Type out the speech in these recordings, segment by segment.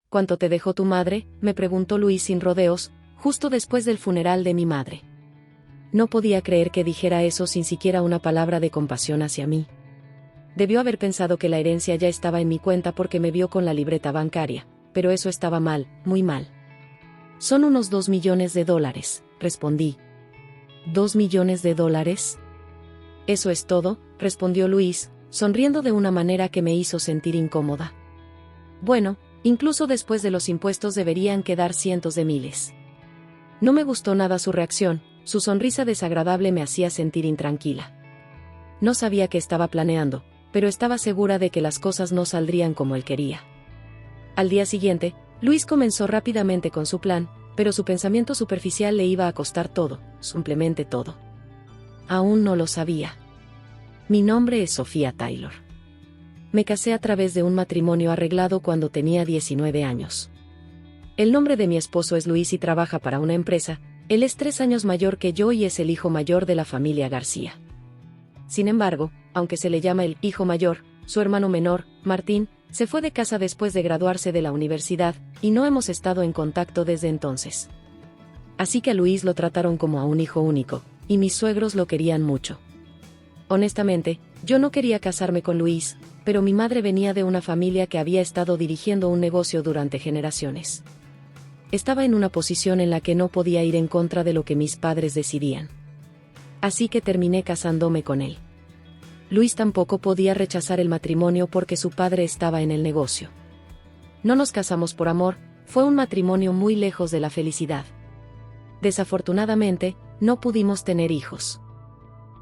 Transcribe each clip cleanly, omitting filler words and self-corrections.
¿cuánto te dejó tu madre?, me preguntó Luis sin rodeos, justo después del funeral de mi madre. No podía creer que dijera eso sin siquiera una palabra de compasión hacia mí. Debió haber pensado que la herencia ya estaba en mi cuenta porque me vio con la libreta bancaria, pero eso estaba mal, muy mal. Son unos $2 millones, respondí. ¿$2 millones? Eso es todo, respondió Luis, sonriendo de una manera que me hizo sentir incómoda. Bueno, incluso después de los impuestos deberían quedar cientos de miles. No me gustó nada su reacción, su sonrisa desagradable me hacía sentir intranquila. No sabía qué estaba planeando, pero estaba segura de que las cosas no saldrían como él quería. Al día siguiente, Luis comenzó rápidamente con su plan, pero su pensamiento superficial le iba a costar todo, simplemente todo. Aún no lo sabía. Mi nombre es Sofía Taylor. Me casé a través de un matrimonio arreglado cuando tenía 19 años. El nombre de mi esposo es Luis y trabaja para una empresa. Él es 3 años mayor que yo y es el hijo mayor de la familia García. Sin embargo, aunque se le llama el hijo mayor, su hermano menor, Martín, se fue de casa después de graduarse de la universidad, y no hemos estado en contacto desde entonces. Así que a Luis lo trataron como a un hijo único, y mis suegros lo querían mucho. Honestamente, yo no quería casarme con Luis, pero mi madre venía de una familia que había estado dirigiendo un negocio durante generaciones. Estaba en una posición en la que no podía ir en contra de lo que mis padres decidían. Así que terminé casándome con él. Luis tampoco podía rechazar el matrimonio porque su padre estaba en el negocio. No nos casamos por amor, fue un matrimonio muy lejos de la felicidad. Desafortunadamente, no pudimos tener hijos.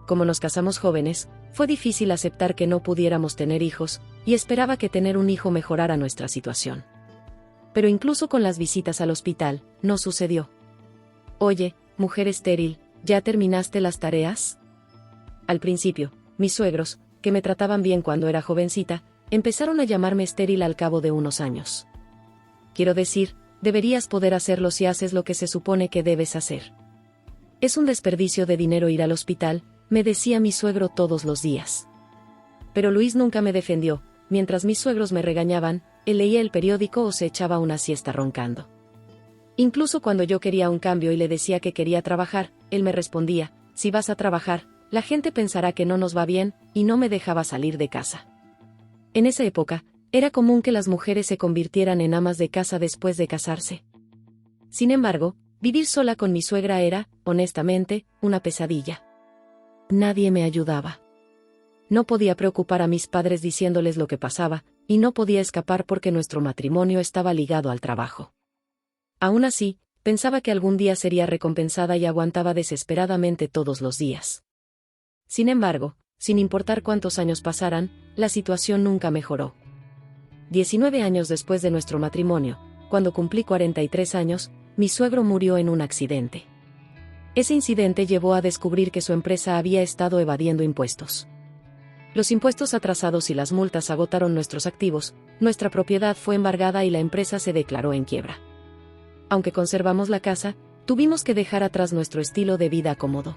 Como nos casamos jóvenes, fue difícil aceptar que no pudiéramos tener hijos, y esperaba que tener un hijo mejorara nuestra situación. Pero incluso con las visitas al hospital, no sucedió. Oye, mujer estéril, ¿ya terminaste las tareas? Al principio, mis suegros, que me trataban bien cuando era jovencita, empezaron a llamarme estéril al cabo de unos años. Quiero decir, deberías poder hacerlo si haces lo que se supone que debes hacer. Es un desperdicio de dinero ir al hospital, me decía mi suegro todos los días. Pero Luis nunca me defendió, mientras mis suegros me regañaban, él leía el periódico o se echaba una siesta roncando. Incluso cuando yo quería un cambio y le decía que quería trabajar, él me respondía, si vas a trabajar, la gente pensará que no nos va bien, y no me dejaba salir de casa. En esa época, era común que las mujeres se convirtieran en amas de casa después de casarse. Sin embargo, vivir sola con mi suegra era, honestamente, una pesadilla. Nadie me ayudaba. No podía preocupar a mis padres diciéndoles lo que pasaba, y no podía escapar porque nuestro matrimonio estaba ligado al trabajo. Aún así, pensaba que algún día sería recompensada y aguantaba desesperadamente todos los días. Sin embargo, sin importar cuántos años pasaran, la situación nunca mejoró. 19 años después de nuestro matrimonio, cuando cumplí 43 años, mi suegro murió en un accidente. Ese incidente llevó a descubrir que su empresa había estado evadiendo impuestos. Los impuestos atrasados y las multas agotaron nuestros activos, nuestra propiedad fue embargada y la empresa se declaró en quiebra. Aunque conservamos la casa, tuvimos que dejar atrás nuestro estilo de vida cómodo.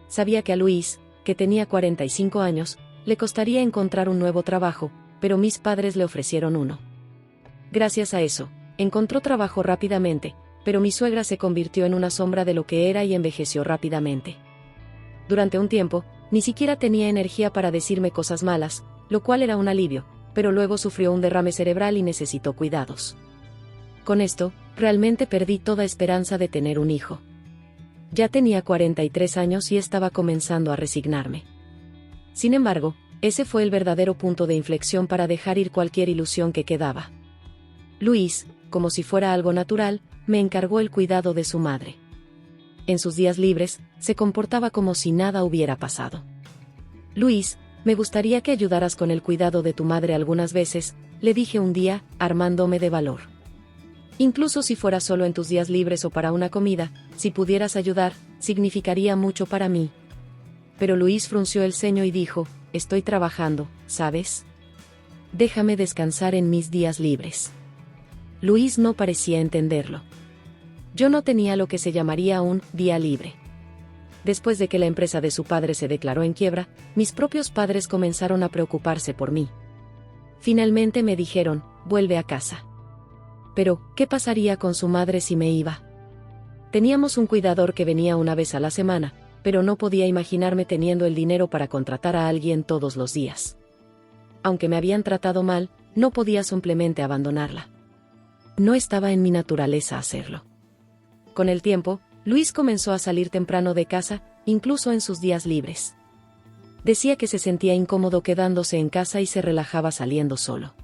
Sabía que a Luis, que tenía 45 años, le costaría encontrar un nuevo trabajo, pero mis padres le ofrecieron uno. Gracias a eso, encontró trabajo rápidamente, pero mi suegra se convirtió en una sombra de lo que era y envejeció rápidamente. Durante un tiempo, ni siquiera tenía energía para decirme cosas malas, lo cual era un alivio, pero luego sufrió un derrame cerebral y necesitó cuidados. Con esto, realmente perdí toda esperanza de tener un hijo. Ya tenía 43 años y estaba comenzando a resignarme. Sin embargo, ese fue el verdadero punto de inflexión para dejar ir cualquier ilusión que quedaba. Luis, como si fuera algo natural, me encargó el cuidado de su madre. En sus días libres, se comportaba como si nada hubiera pasado. Luis, me gustaría que ayudaras con el cuidado de tu madre algunas veces, le dije un día, armándome de valor. Incluso si fuera solo en tus días libres o para una comida, si pudieras ayudar, significaría mucho para mí. Pero Luis frunció el ceño y dijo, estoy trabajando, ¿sabes? Déjame descansar en mis días libres. Luis no parecía entenderlo. Yo no tenía lo que se llamaría un día libre. Después de que la empresa de su padre se declaró en quiebra, mis propios padres comenzaron a preocuparse por mí. Finalmente me dijeron, vuelve a casa. Pero, ¿qué pasaría con su madre si me iba? Teníamos un cuidador que venía una vez a la semana, pero no podía imaginarme teniendo el dinero para contratar a alguien todos los días. Aunque me habían tratado mal, no podía simplemente abandonarla. No estaba en mi naturaleza hacerlo. Con el tiempo, Luis comenzó a salir temprano de casa, incluso en sus días libres. Decía que se sentía incómodo quedándose en casa y se relajaba saliendo solo.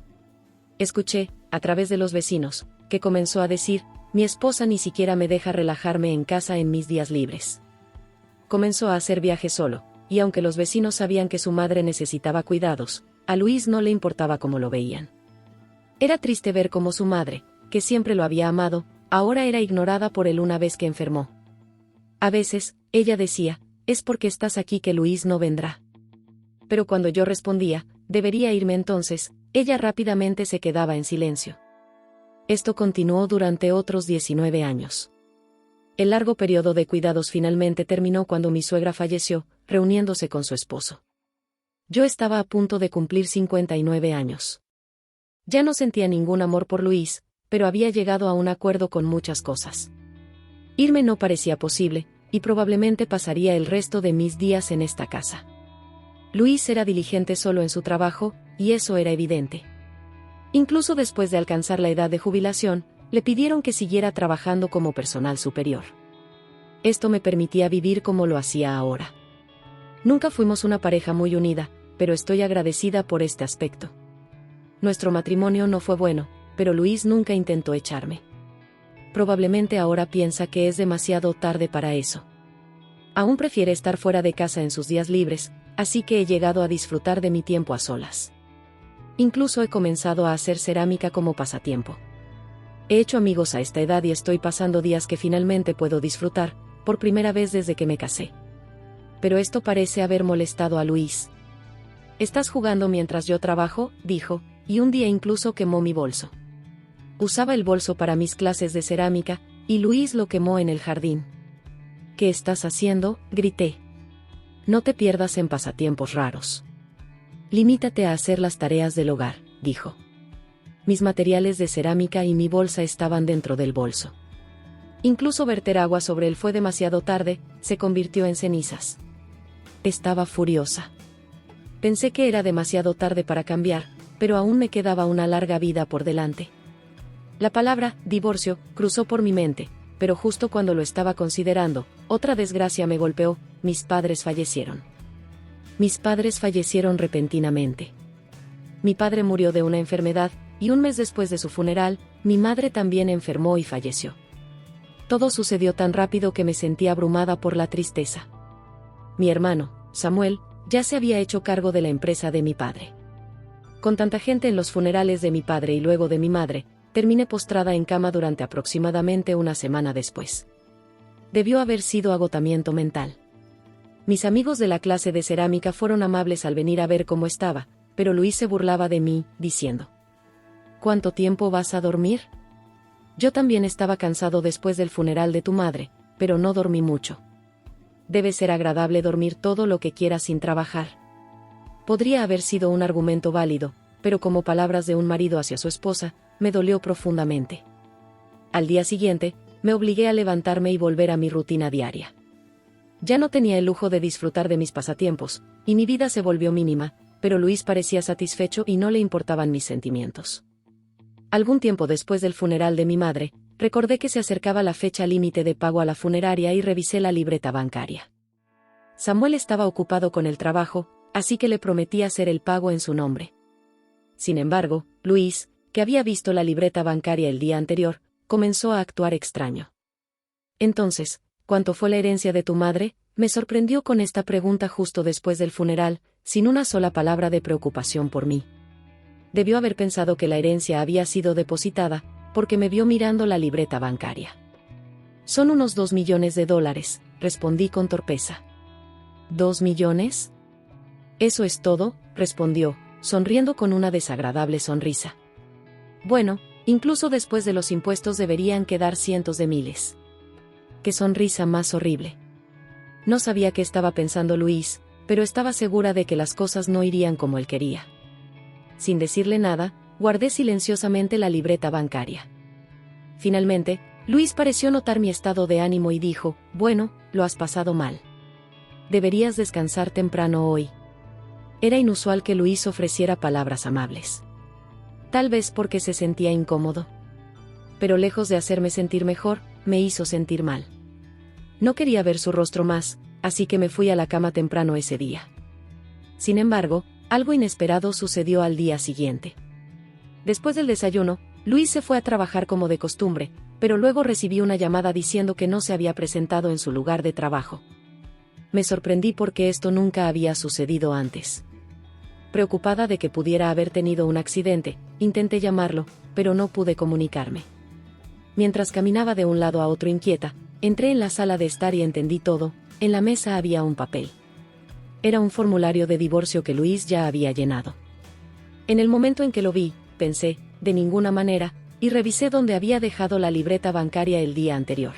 Escuché, a través de los vecinos, que comenzó a decir: mi esposa ni siquiera me deja relajarme en casa en mis días libres. Comenzó a hacer viajes solo, y aunque los vecinos sabían que su madre necesitaba cuidados, a Luis no le importaba cómo lo veían. Era triste ver cómo su madre, que siempre lo había amado, ahora era ignorada por él una vez que enfermó. A veces, ella decía: es porque estás aquí que Luis no vendrá. Pero cuando yo respondía: debería irme entonces, ella rápidamente se quedaba en silencio. Esto continuó durante otros 19 años. El largo periodo de cuidados finalmente terminó cuando mi suegra falleció, reuniéndose con su esposo. Yo estaba a punto de cumplir 59 años. Ya no sentía ningún amor por Luis, pero había llegado a un acuerdo con muchas cosas. Irme no parecía posible, y probablemente pasaría el resto de mis días en esta casa. Luis era diligente solo en su trabajo, y eso era evidente. Incluso después de alcanzar la edad de jubilación, le pidieron que siguiera trabajando como personal superior. Esto me permitía vivir como lo hacía ahora. Nunca fuimos una pareja muy unida, pero estoy agradecida por este aspecto. Nuestro matrimonio no fue bueno, pero Luis nunca intentó echarme. Probablemente ahora piensa que es demasiado tarde para eso. Aún prefiere estar fuera de casa en sus días libres, así que he llegado a disfrutar de mi tiempo a solas. Incluso he comenzado a hacer cerámica como pasatiempo. He hecho amigos a esta edad y estoy pasando días que finalmente puedo disfrutar, por primera vez desde que me casé. Pero esto parece haber molestado a Luis. «¿Estás jugando mientras yo trabajo?», dijo, y un día incluso quemó mi bolso. Usaba el bolso para mis clases de cerámica, y Luis lo quemó en el jardín. «¿Qué estás haciendo?», grité. «No te pierdas en pasatiempos raros. Limítate a hacer las tareas del hogar», dijo. Mis materiales de cerámica y mi bolsa estaban dentro del bolso. Incluso verter agua sobre él fue demasiado tarde, se convirtió en cenizas. Estaba furiosa. Pensé que era demasiado tarde para cambiar, pero aún me quedaba una larga vida por delante. La palabra divorcio cruzó por mi mente, pero justo cuando lo estaba considerando, otra desgracia me golpeó: mis padres fallecieron. Mis padres fallecieron repentinamente. Mi padre murió de una enfermedad, y un mes después de su funeral, mi madre también enfermó y falleció. Todo sucedió tan rápido que me sentí abrumada por la tristeza. Mi hermano, Samuel, ya se había hecho cargo de la empresa de mi padre. Con tanta gente en los funerales de mi padre y luego de mi madre, terminé postrada en cama durante aproximadamente una semana después. Debió haber sido agotamiento mental. Mis amigos de la clase de cerámica fueron amables al venir a ver cómo estaba, pero Luis se burlaba de mí, diciendo: «¿Cuánto tiempo vas a dormir?». Yo también estaba cansado después del funeral de tu madre, pero no dormí mucho. Debe ser agradable dormir todo lo que quieras sin trabajar. Podría haber sido un argumento válido, pero como palabras de un marido hacia su esposa, me dolió profundamente. Al día siguiente, me obligué a levantarme y volver a mi rutina diaria. Ya no tenía el lujo de disfrutar de mis pasatiempos, y mi vida se volvió mínima, pero Luis parecía satisfecho y no le importaban mis sentimientos. Algún tiempo después del funeral de mi madre, recordé que se acercaba la fecha límite de pago a la funeraria y revisé la libreta bancaria. Samuel estaba ocupado con el trabajo, así que le prometí hacer el pago en su nombre. Sin embargo, Luis, que había visto la libreta bancaria el día anterior, comenzó a actuar extraño. «Entonces, ¿cuánto fue la herencia de tu madre?», me sorprendió con esta pregunta justo después del funeral, sin una sola palabra de preocupación por mí. Debió haber pensado que la herencia había sido depositada, porque me vio mirando la libreta bancaria. «Son unos $2 millones», respondí con torpeza. «¿2 millones? Eso es todo», respondió, sonriendo con una desagradable sonrisa. «Bueno, incluso después de los impuestos deberían quedar cientos de miles». Qué sonrisa más horrible. No sabía qué estaba pensando Luis, pero estaba segura de que las cosas no irían como él quería. Sin decirle nada, guardé silenciosamente la libreta bancaria. Finalmente, Luis pareció notar mi estado de ánimo y dijo, bueno, lo has pasado mal. Deberías descansar temprano hoy. Era inusual que Luis ofreciera palabras amables. Tal vez porque se sentía incómodo. Pero lejos de hacerme sentir mejor, me hizo sentir mal. No quería ver su rostro más, así que me fui a la cama temprano ese día. Sin embargo, algo inesperado sucedió al día siguiente. Después del desayuno, Luis se fue a trabajar como de costumbre, pero luego recibí una llamada diciendo que no se había presentado en su lugar de trabajo. Me sorprendí porque esto nunca había sucedido antes. Preocupada de que pudiera haber tenido un accidente, intenté llamarlo, pero no pude comunicarme. Mientras caminaba de un lado a otro inquieta, entré en la sala de estar y entendí todo. En la mesa había un papel. Era un formulario de divorcio que Luis ya había llenado. En el momento en que lo vi, pensé, de ninguna manera, y revisé dónde había dejado la libreta bancaria el día anterior.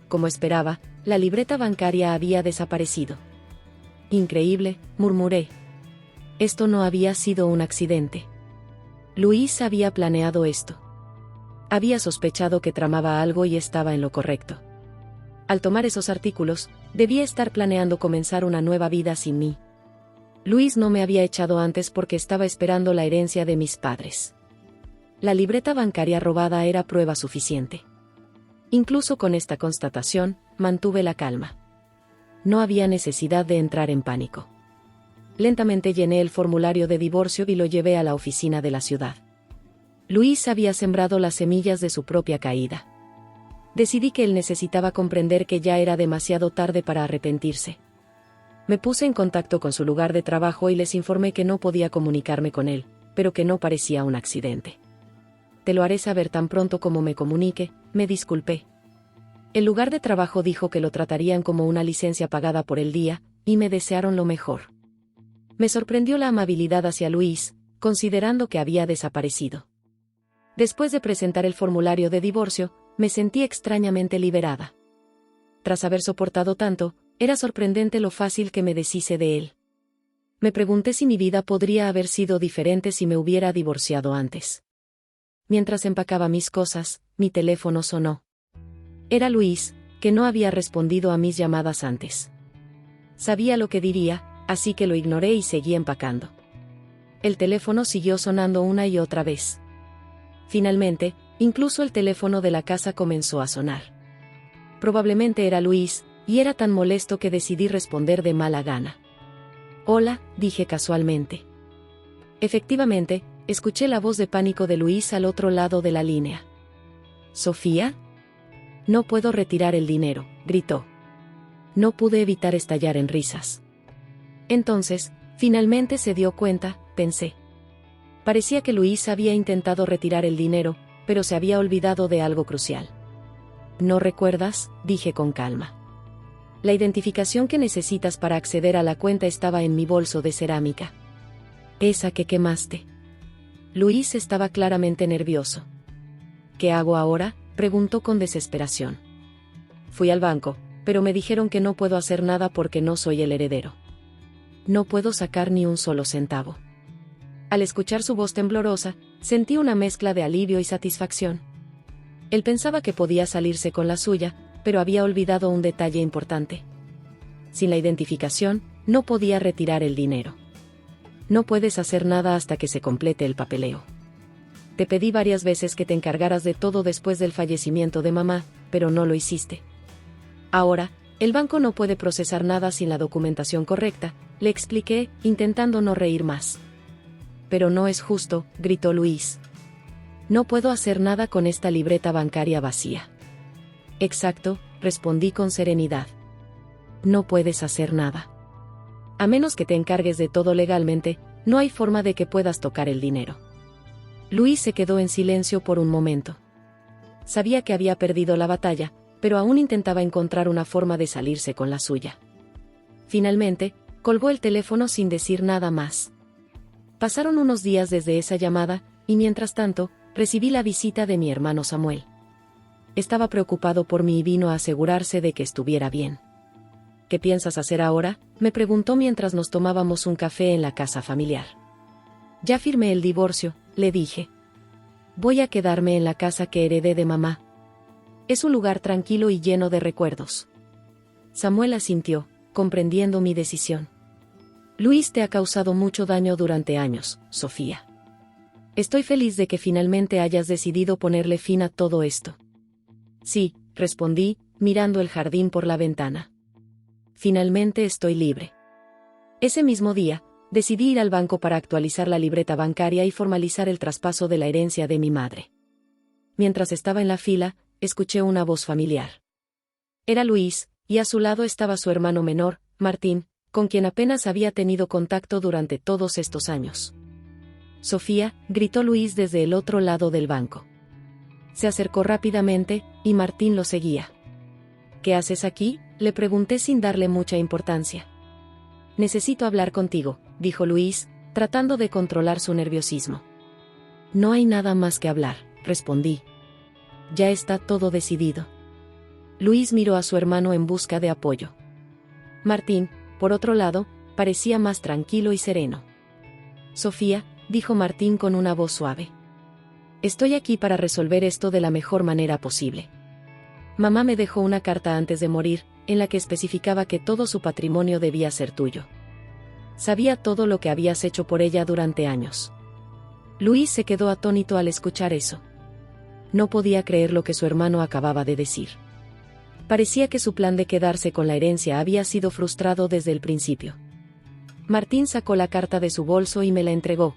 Como esperaba, la libreta bancaria había desaparecido. Increíble, murmuré. Esto no había sido un accidente. Luis había planeado esto. Había sospechado que tramaba algo y estaba en lo correcto. Al tomar esos artículos, debía estar planeando comenzar una nueva vida sin mí. Luis no me había echado antes porque estaba esperando la herencia de mis padres. La libreta bancaria robada era prueba suficiente. Incluso con esta constatación, mantuve la calma. No había necesidad de entrar en pánico. Lentamente llené el formulario de divorcio y lo llevé a la oficina de la ciudad. Luis había sembrado las semillas de su propia caída. Decidí que él necesitaba comprender que ya era demasiado tarde para arrepentirse. Me puse en contacto con su lugar de trabajo y les informé que no podía comunicarme con él, pero que no parecía un accidente. Te lo haré saber tan pronto como me comunique, me disculpé. El lugar de trabajo dijo que lo tratarían como una licencia pagada por el día, y me desearon lo mejor. Me sorprendió la amabilidad hacia Luis, considerando que había desaparecido. Después de presentar el formulario de divorcio, me sentí extrañamente liberada. Tras haber soportado tanto, era sorprendente lo fácil que me deshice de él. Me pregunté si mi vida podría haber sido diferente si me hubiera divorciado antes. Mientras empacaba mis cosas, mi teléfono sonó. Era Luis, que no había respondido a mis llamadas antes. Sabía lo que diría, así que lo ignoré y seguí empacando. El teléfono siguió sonando una y otra vez. Finalmente, incluso el teléfono de la casa comenzó a sonar. Probablemente era Luis, y era tan molesto que decidí responder de mala gana. Hola, dije casualmente. Efectivamente, escuché la voz de pánico de Luis al otro lado de la línea. ¿Sofía? No puedo retirar el dinero, gritó. No pude evitar estallar en risas. Entonces, finalmente se dio cuenta, pensé. Parecía que Luis había intentado retirar el dinero, pero se había olvidado de algo crucial. ¿No recuerdas?, dije con calma. La identificación que necesitas para acceder a la cuenta estaba en mi bolso de cerámica. Esa que quemaste. Luis estaba claramente nervioso. ¿Qué hago ahora?, preguntó con desesperación. Fui al banco, pero me dijeron que no puedo hacer nada porque no soy el heredero. No puedo sacar ni un solo centavo. Al escuchar su voz temblorosa, sentí una mezcla de alivio y satisfacción. Él pensaba que podía salirse con la suya, pero había olvidado un detalle importante. Sin la identificación, no podía retirar el dinero. No puedes hacer nada hasta que se complete el papeleo. Te pedí varias veces que te encargaras de todo después del fallecimiento de mamá, pero no lo hiciste. Ahora, el banco no puede procesar nada sin la documentación correcta, le expliqué, intentando no reír más. Pero no es justo, gritó Luis. No puedo hacer nada con esta libreta bancaria vacía. Exacto, respondí con serenidad. No puedes hacer nada. A menos que te encargues de todo legalmente, no hay forma de que puedas tocar el dinero. Luis se quedó en silencio por un momento. Sabía que había perdido la batalla, pero aún intentaba encontrar una forma de salirse con la suya. Finalmente, colgó el teléfono sin decir nada más. Pasaron unos días desde esa llamada, y mientras tanto, recibí la visita de mi hermano Samuel. Estaba preocupado por mí y vino a asegurarse de que estuviera bien. ¿Qué piensas hacer ahora?, me preguntó mientras nos tomábamos un café en la casa familiar. Ya firmé el divorcio, le dije. Voy a quedarme en la casa que heredé de mamá. Es un lugar tranquilo y lleno de recuerdos. Samuel asintió, comprendiendo mi decisión. Luis te ha causado mucho daño durante años, Sofía. Estoy feliz de que finalmente hayas decidido ponerle fin a todo esto. Sí, respondí, mirando el jardín por la ventana. Finalmente estoy libre. Ese mismo día, decidí ir al banco para actualizar la libreta bancaria y formalizar el traspaso de la herencia de mi madre. Mientras estaba en la fila, escuché una voz familiar. Era Luis, y a su lado estaba su hermano menor, Martín, con quien apenas había tenido contacto durante todos estos años. Sofía, gritó Luis desde el otro lado del banco. Se acercó rápidamente, y Martín lo seguía. ¿Qué haces aquí?, le pregunté sin darle mucha importancia. Necesito hablar contigo, dijo Luis, tratando de controlar su nerviosismo. No hay nada más que hablar, respondí. Ya está todo decidido. Luis miró a su hermano en busca de apoyo. Martín, por otro lado, parecía más tranquilo y sereno. Sofía, dijo Martín con una voz suave. Estoy aquí para resolver esto de la mejor manera posible. Mamá me dejó una carta antes de morir, en la que especificaba que todo su patrimonio debía ser tuyo. Sabía todo lo que habías hecho por ella durante años. Luis se quedó atónito al escuchar eso. No podía creer lo que su hermano acababa de decir. Parecía que su plan de quedarse con la herencia había sido frustrado desde el principio. Martín sacó la carta de su bolso y me la entregó.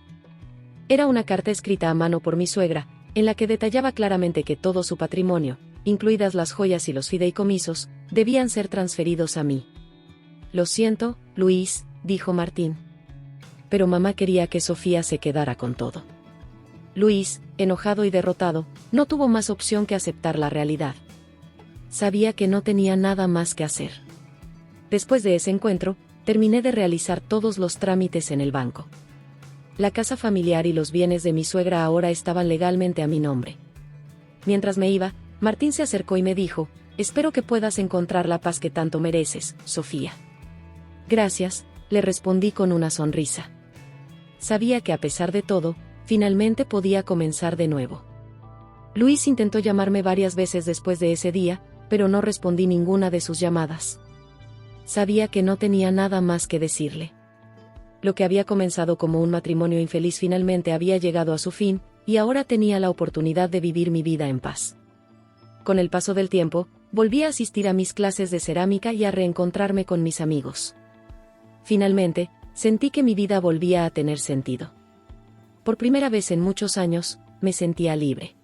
Era una carta escrita a mano por mi suegra, en la que detallaba claramente que todo su patrimonio, incluidas las joyas y los fideicomisos, debían ser transferidos a mí. Lo siento, Luis, dijo Martín. Pero mamá quería que Sofía se quedara con todo. Luis, enojado y derrotado, no tuvo más opción que aceptar la realidad. Sabía que no tenía nada más que hacer. Después de ese encuentro, terminé de realizar todos los trámites en el banco. La casa familiar y los bienes de mi suegra ahora estaban legalmente a mi nombre. Mientras me iba, Martín se acercó y me dijo, espero que puedas encontrar la paz que tanto mereces, Sofía. Gracias, le respondí con una sonrisa. Sabía que a pesar de todo, finalmente podía comenzar de nuevo. Luis intentó llamarme varias veces después de ese día, pero no respondí ninguna de sus llamadas. Sabía que no tenía nada más que decirle. Lo que había comenzado como un matrimonio infeliz finalmente había llegado a su fin, y ahora tenía la oportunidad de vivir mi vida en paz. Con el paso del tiempo, volví a asistir a mis clases de cerámica y a reencontrarme con mis amigos. Finalmente, sentí que mi vida volvía a tener sentido. Por primera vez en muchos años, me sentía libre.